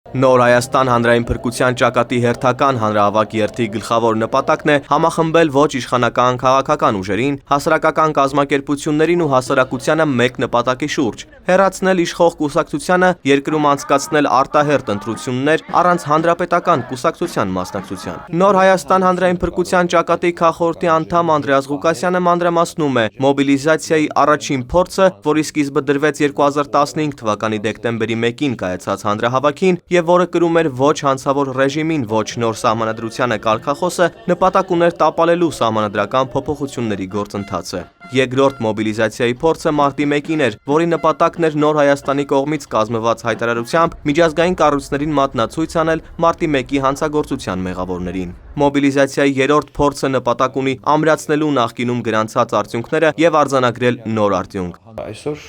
Նոր Հայաստան հանրային փրկության ճակատի հերթական հանրահավաք երթի գլխավոր նպատակն է համախմբել ոչ իշխանական քաղաքական ուժերին, հասարակական կազմակերպություններին ու հասարակությանը մեկ նպատակի շուրջ՝ հեռացնել իշխող կուսակցությանը երկրում անցկացնել արտահերթ ընտրություններ առանց հանրապետական կուսակցության մասնակցության։ Նոր Հայաստան հանրային փրկության ճակատի քաղխորհրդի անդամ Անդրեաս Ղուկասյանը մանրամասնում է մոբիլիզացիայի առաջին փորձը, որի սկիզբը դրվեց 2015 թվականի դեկտեմբերի 1-ին կայացած հանրահավաքին և որը կրում էր ոչ հանցավոր ռեժիմին, ոչ նոր սահմանադրությանը կարգախոսը, նպատակ ուներ տապալելու սահմանադրական փոփոխությունների գործընթացը։ Երկրորդ մոբիլիզացիայի փորձը մարտի 1-ին էր, որի նպատակն էր Նոր Հայաստանի կողմից կազմված հայտարարությամբ միջազգային կառույցներին մատնացույց անել մարտի 1-ի հանցագործության մեղավորներին։ Մոբիլիզացիայի երրորդ փորձը նպատակ ունի ամրացնելու նախկինում գրանցած արդյունքները եւ արձանագրել նոր արդյունք։ Այսօր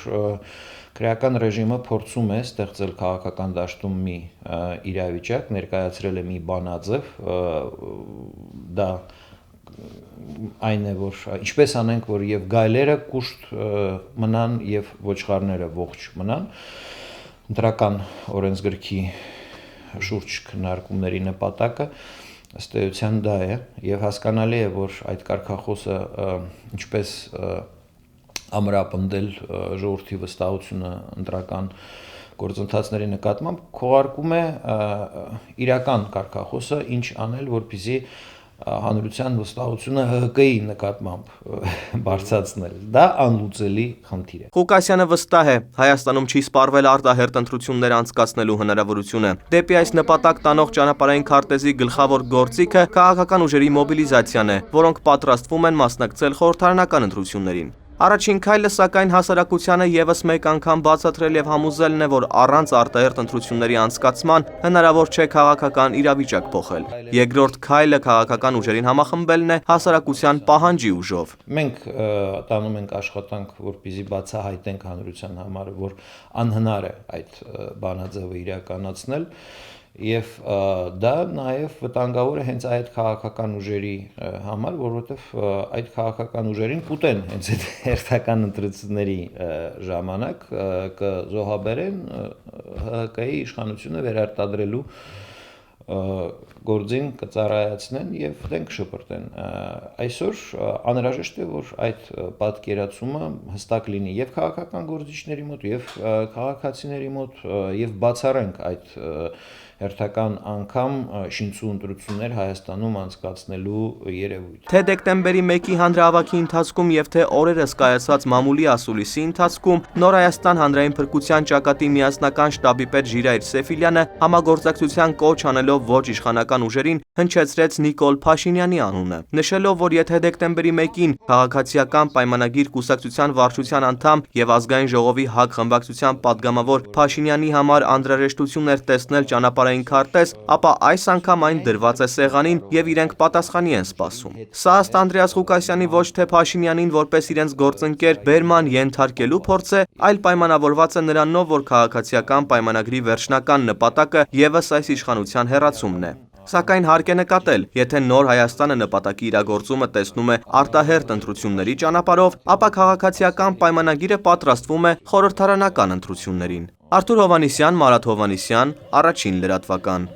քրեական ռեժիմը փորձում է ստեղծել քաղաքական դաշտում մի իրավիճակ, ներկայացրել է մի բանաձև, դա այն է, որ ինչպես անենք, որ եւ գայլերը կուշտ մնան եւ ոչխարները ողջ մնան, ընտրական օրենսգրքի շուրջ քննարկումների նպատակը ըստ էության դա է եւ հասկանալի է, որ այդ կարգախոսը ինչպես ամրապնդել ժողովրդի վստահությունը ընտրական գործընթացների նկատմամբ քողարկում է իրական կարգախոսը, ինչ անել, որպեսզի հանրության վստահությունը ՀՀԿ-ի նկատմամբ բարձրացնել։ Դա անլուծելի խնդիր է։ Ղուկասյանը վստահ է, Հայաստանում չի սպառվել արտահերթ ընտրություններ անցկացնելու հնարավորությունը։ Դեպի այս նպատակ տանող ճանապարհային քարտեզի գլխավոր գործիքը քաղաքական ուժերի մոբիլիզացիան է, որոնք պատրաստվում են մասնակցել խորհրդարանական ընտրություններին։ Առաջին քայլը, սակայն, հասարակությանը եւս մեկ անգամ բացատրել եւ համոզելն է, որ առանց արտահերթ ընտրությունների անցկացման հնարավոր չէ քաղաքական իրավիճակ փոխել։ Երկրորդ քայլը քաղաքական ուժերին համախմբելն է հասարակության պահանջի ուժով։ Մենք տանում ենք աշխատանք, որպեսզի բացահայտենք հանրության համար, որ անհնար է այդ բանաձևը իրականացնել, եւ դա նաեւ վտանգավոր է հենց այդ քաղաքական ուժերի համար, որովհետեւ այդ քաղաքական ուժերին կուտեն հենց այդ հերթական ընտրությունների ժամանակ կզոհաբերեն ՀՀԿ-ի իշխանությունը վերարտադրելու գործին կծառայացնեն եւ դեն կշպրտեն։ Այսօր անհրաժեշտ է, որ այդ պատկերացումը հստակ լինի եւ քաղաքական գործիչների մոտ, եւ քաղաքացիների մոտ, եւ բացառենք այդ հերթական անգամ շինծու ընտրություններ Հայաստանում անցկացնելու երևույթ։ Թե դեկտեմբերի 1-ի հանրահավաքի ընթացքում եւ թե օրերս կայացած մամուլի ասուլիսի ընթացքում Նոր Հայաստան հանրային փրկության ճակատի միասնական շտաբի պետ Ժիրայր Սեֆիլյանը համագործակցության կոչ անելով ոչ իշխանական ուժերին հնչեցրեց Նիկոլ Փաշինյանի անունը, նշելով, որ եթե դեկտեմբերի 1-ին քաղաքացիական պայմանագիր կուսակցության վարչության անդամ եւ ազգային ժողովի ՀԱԿ խմբակցության падգամավոր Փաշինյանի համար անհրաժեշտություն էր տեսնել ճանապարհային քարտեզ, ապա այս անգամ այն դրված է սեղանին եւ իրենք պատասխանի են սպասում։ Սա ըստ Անդրեաս Ղուկասյանի ոչ թե Փաշինյանին որպես իրենց գործընկեր բերման ենթարկելու փորձ է, այլ պայմանավորված է նրանով, որ քաղաքացիական պայմանագրի վերջնական նպատակը եւս այս իշխանության հեռացումն է։ Սակայն հարկ է նկատել, եթե Նոր Հայաստանը նպատակի իրագործումը տեսնում է արտահերթ ընտրությունների ճանապարհով, ապա քաղաքացիական պայմանագիրը պատրաստվում է խորհրդարանական ընտրություններին։ Արթուր Հովհաննիսյան, Մարաթ Հովհաննիսյան, Առաջին լրատվական։